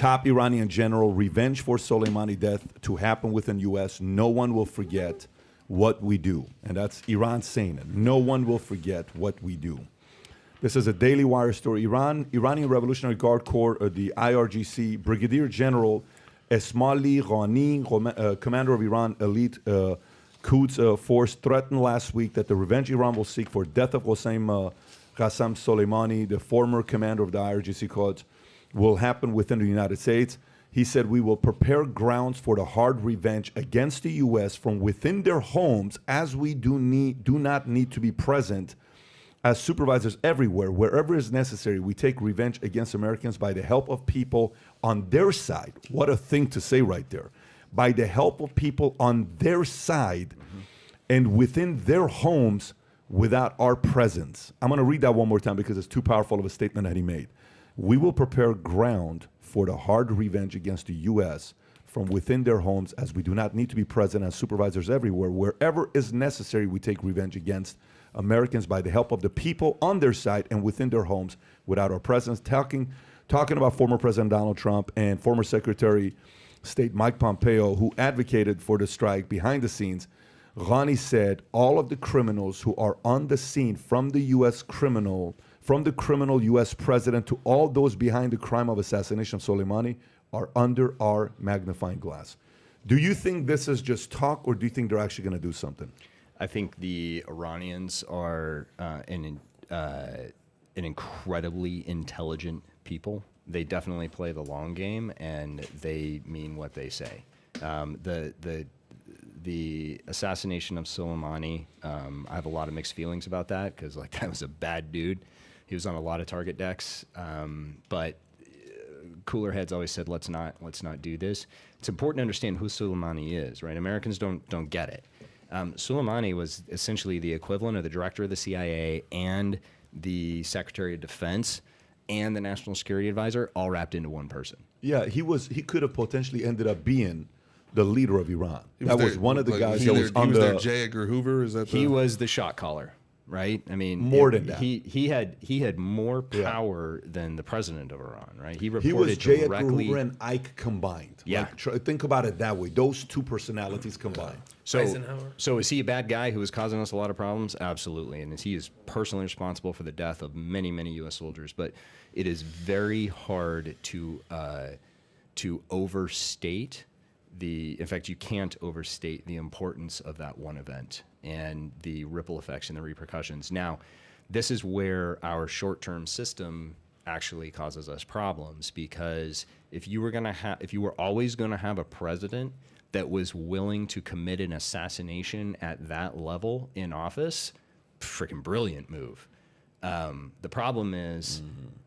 top Iranian general, revenge for Soleimani death to happen within U.S. No one will forget what we do. And that's Iran saying it. No one will forget what we do. This is a Daily Wire story. Iranian Revolutionary Guard Corps, the IRGC, Brigadier General Esmaili Ghani, commander of Iran elite Quds force, threatened last week that the revenge Iran will seek for death of Qassam Soleimani, the former commander of the IRGC Quds, will happen within the United States. He said, we will prepare grounds for the hard revenge against the U.S. from within their homes, as we do not need to be present as supervisors everywhere. Wherever is necessary, we take revenge against Americans by the help of people on their side. What a thing to say right there. By the help of people on their side and within their homes without our presence. I'm going to read that one more time because it's too powerful of a statement that he made. We will prepare ground for the hard revenge against the U.S. from within their homes, as we do not need to be present as supervisors everywhere. Wherever is necessary, we take revenge against Americans by the help of the people on their side and within their homes without our presence. Talking about former President Donald Trump and former Secretary State Mike Pompeo, who advocated for the strike behind the scenes, Ghani said all of the criminals who are on the scene, from the criminal U.S. president to all those behind the crime of assassination of Soleimani, are under our magnifying glass. Do you think this is just talk, or do you think they're actually going to do something? I think the Iranians are an incredibly intelligent people. They definitely play the long game, and they mean what they say. The assassination of Soleimani, I have a lot of mixed feelings about that, because like, that was a bad dude. He was on a lot of target decks, but cooler heads always said, let's not do this. It's important to understand who Soleimani is, right? Americans don't get it. Soleimani was essentially the equivalent of the director of the CIA and the Secretary of Defense and the National Security Advisor, all wrapped into one person. Yeah, he could have potentially ended up being the leader of Iran. That was one of the guys that was on the... He was their J. Edgar Hoover? Is that He was the shot caller, right? I mean... More than that. He had more power than the president of Iran, right? He reported was J. directly... Edgar Hoover and Ike combined. Yeah. Like, think about it that way. Those two personalities combined. So is he a bad guy who is causing us a lot of problems? Absolutely. And he is personally responsible for the death of many, many U.S. soldiers. But it is very hard to overstate in fact, you can't overstate the importance of that one event and the ripple effects and the repercussions. Now, this is where our short-term system actually causes us problems, because if you were always going to have a president that was willing to commit an assassination at that level in office, freaking brilliant move. The problem is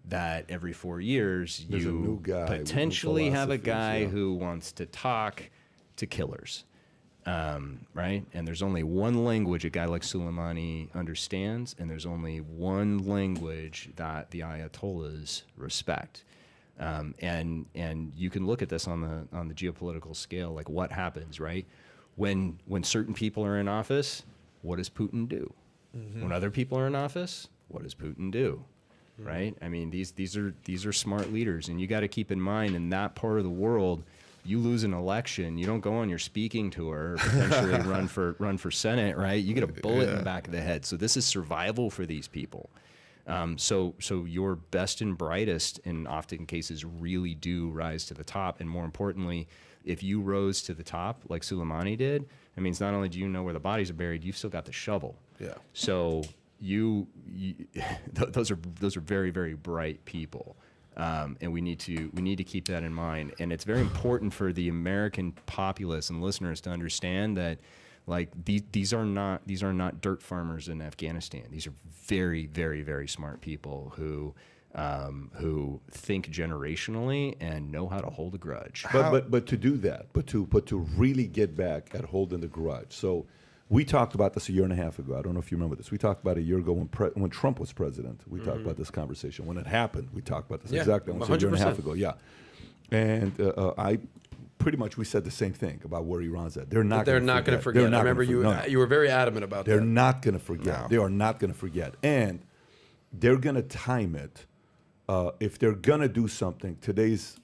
that every 4 years you potentially have a guy who wants to talk to killers, right? And there's only one language a guy like Soleimani understands, and there's only one language that the Ayatollahs respect. And you can look at this on the geopolitical scale, like what happens, right? When certain people are in office, what does Putin do? When other people are in office, what does Putin do? Right? I mean, these are smart leaders, and you got to keep in mind, in that part of the world, you lose an election, you don't go on your speaking tour or potentially run for Senate, right? You get a bullet in the back of the head. So this is survival for these people. So your best and brightest, in often cases, really do rise to the top. And more importantly, if you rose to the top like Soleimani did, it means not only do you know where the bodies are buried, you've still got the shovel. Yeah. So those are very, very bright people. And we need to keep that in mind. And it's very important for the American populace and listeners to understand that, like, these are not dirt farmers in Afghanistan. These are very, very, very smart people who think generationally and know how to hold a grudge. But to do that, but to really get back at holding the grudge. So we talked about this a year and a half ago. I don't know if you remember this. We talked about a year ago when Trump was president. We talked about this conversation. When it happened, we talked about this exactly almost a year and a half ago. Yeah, and we said the same thing about where Iran's at. They're not going to forget. I remember you were very adamant about that. They're not going to forget. No. They are not going to forget, and they're going to time it. If they're going to do something, today's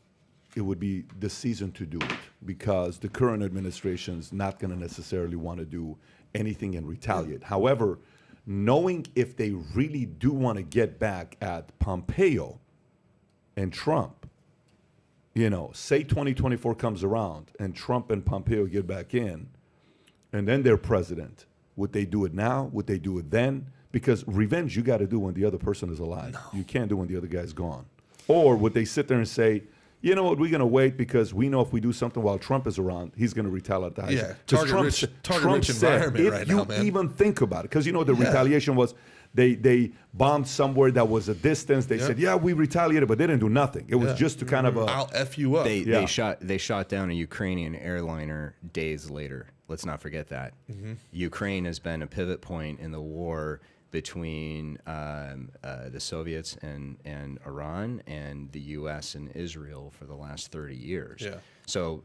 it would be the season to do it, because the current administration is not going to necessarily want to do anything and retaliate. However, knowing if they really do want to get back at Pompeo and Trump, say 2024 comes around and Trump and Pompeo get back in, and then they're president, would they do it now? Would they do it then? Because revenge you got to do when the other person is alive. No. You can't do when the other guy's gone. Or would they sit there and say, you know what, we're going to wait because we know if we do something while Trump is around, he's going to retaliate. Yeah, target-rich environment right now, man. If you even think about it, because the retaliation was they bombed somewhere that was a distance. They said, yeah, we retaliated, but they didn't do nothing. It was just to kind of I'll F you up. They shot down a Ukrainian airliner days later. Let's not forget that. Ukraine has been a pivot point in the war between the Soviets and Iran and the U.S. and Israel for the last 30 years. Yeah. So,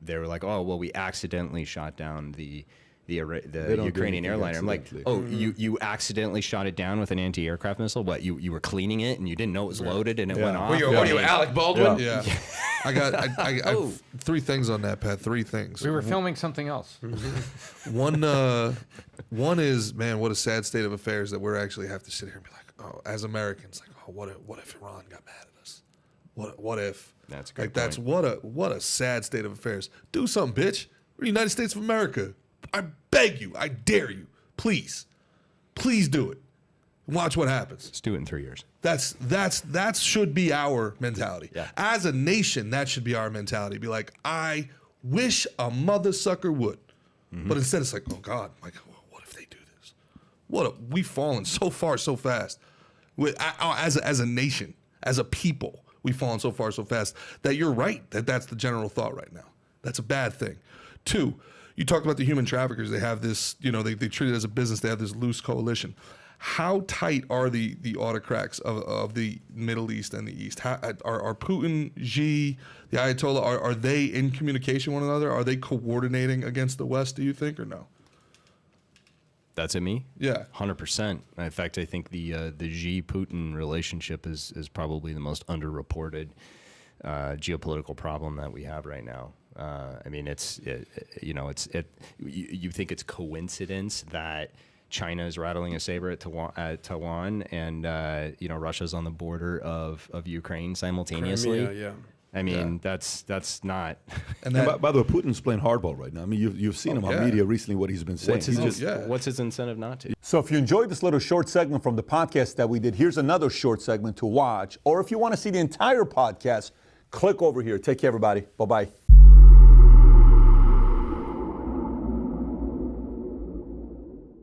they were like, oh, well, we accidentally shot down the Ukrainian airliner. I'm like, oh, you accidentally shot it down with an anti-aircraft missile? What, you were cleaning it and you didn't know it was loaded and it went off? What are you, Alec Baldwin? Yeah. I got 3 things on that, Pat. 3 things. We were filming something else. One is, man, what a sad state of affairs that we're actually have to sit here and be like, oh, as Americans, like, oh, what if Iran got mad at us? What if? That's a good point. That's what a sad state of affairs. Do something, bitch. We're the United States of America. I beg you, I dare you, please do it. Watch what happens. Let's do it in 3 years. That should be our mentality. Yeah. As a nation, that should be our mentality. Be like, I wish a mother sucker would. But instead it's like, oh God, like, what if they do this? We've fallen so far so fast. As a nation, as a people, we've fallen so far so fast that you're right, that's the general thought right now. That's a bad thing. 2, you talked about the human traffickers. They have this, they treat it as a business. They have this loose coalition. How tight are the autocrats of the Middle East and the East? Are Putin, Xi, the Ayatollah, are they in communication with one another? Are they coordinating against the West, do you think, or no? That's at me? Yeah. 100%. In fact, I think the Xi-Putin relationship is probably the most underreported geopolitical problem that we have right now. I mean, you think it's coincidence that China is rattling a saber at Taiwan and Russia's on the border of Ukraine simultaneously. Crimea, yeah. I mean, that's not. And by the way, Putin's playing hardball right now. I mean, you've seen him on media recently. What he's been saying. What's his incentive not to? So if you enjoyed this little short segment from the podcast that we did, here's another short segment to watch. Or if you want to see the entire podcast, click over here. Take care, everybody. Bye-bye.